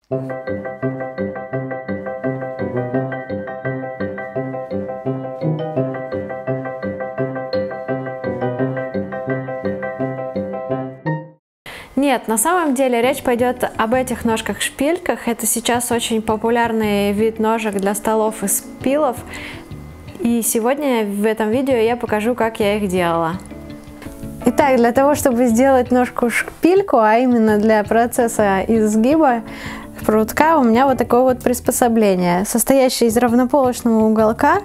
Нет, на самом деле речь пойдет об этих ножках-шпильках. Это сейчас очень популярный вид ножек для столов из пилов. И сегодня в этом видео я покажу, как я их делала. Итак, для того, чтобы сделать ножку-шпильку, а именно для процесса изгиба прутка, у меня вот такое вот приспособление, состоящее из равнополочного уголка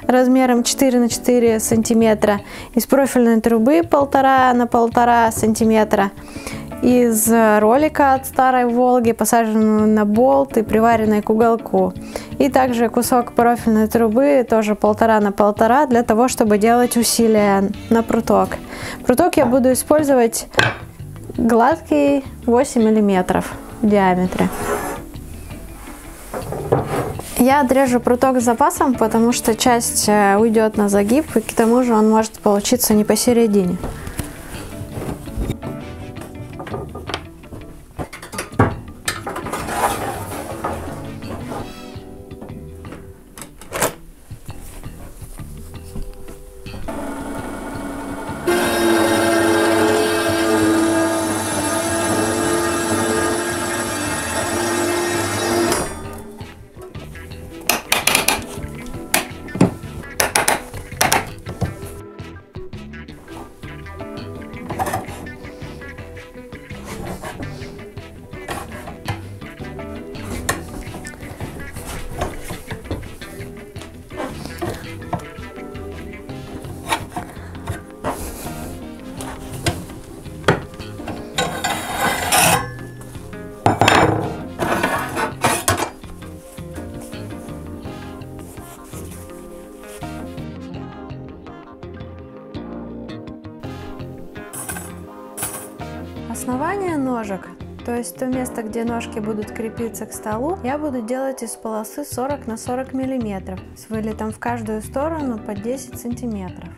размером 4 на 4 сантиметра, из профильной трубы 1,5 на 1,5 сантиметра, из ролика от старой Волги, посаженного на болт и приваренной к уголку. И также кусок профильной трубы, тоже 1,5 на 1,5, для того, чтобы делать усилия на пруток. Пруток я буду использовать гладкий 8 мм в диаметре. Я отрежу пруток с запасом, потому что часть уйдет на загиб, и к тому же он может получиться не посередине. Основание ножек, то есть то место, где ножки будут крепиться к столу, я буду делать из полосы 40 на 40 мм с вылетом в каждую сторону по 10 сантиметров.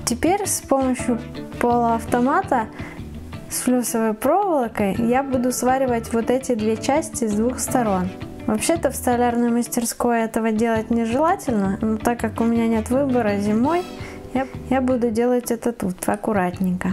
Теперь с помощью полуавтомата с флюсовой проволокой я буду сваривать вот эти две части с двух сторон. Вообще-то в столярной мастерской этого делать нежелательно, но так как у меня нет выбора зимой, я буду делать это тут аккуратненько.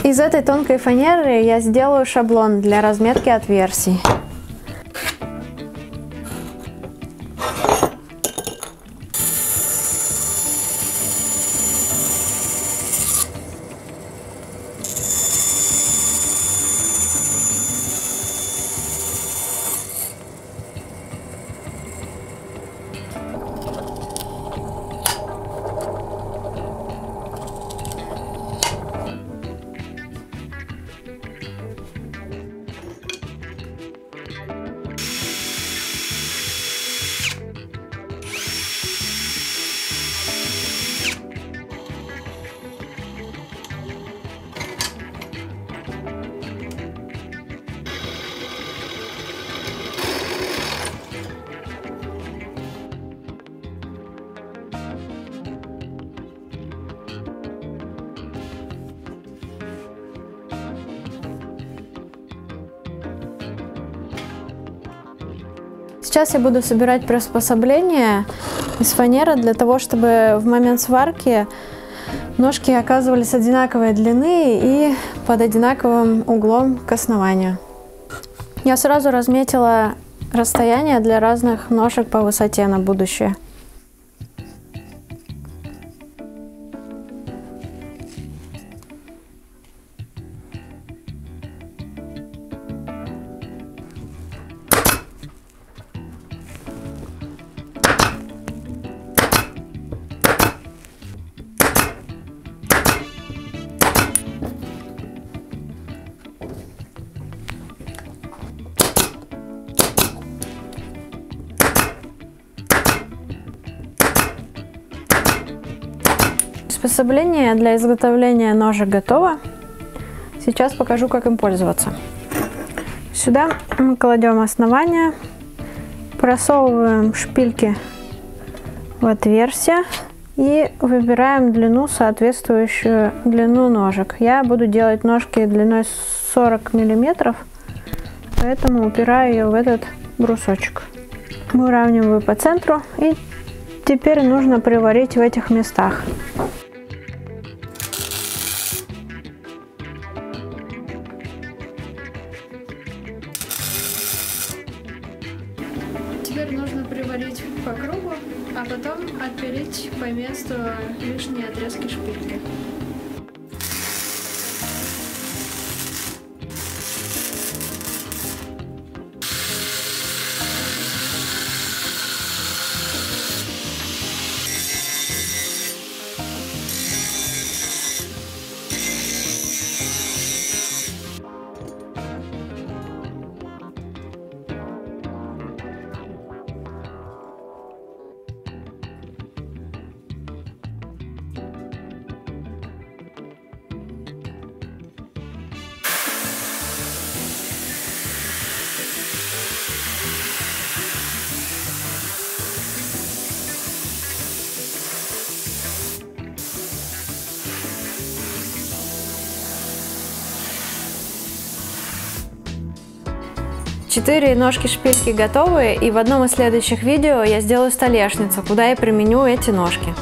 Из этой тонкой фанеры я сделаю шаблон для разметки отверстий. Сейчас я буду собирать приспособления из фанеры для того, чтобы в момент сварки ножки оказывались одинаковой длины и под одинаковым углом к основанию. Я сразу разметила расстояние для разных ножек по высоте на будущее. Приспособление для изготовления ножек готово. Сейчас покажу, как им пользоваться. Сюда мы кладем основание, просовываем шпильки в отверстие и выбираем длину, соответствующую длину ножек. Я буду делать ножки длиной 40 мм, поэтому упираю ее в этот брусочек. Выравниваю по центру, и теперь нужно приварить в этих местах. Теперь нужно приварить по кругу, а потом отпилить по месту лишние отрезки шпильки. Четыре ножки шпильки готовы, и в одном из следующих видео я сделаю столешницу, куда я применю эти ножки.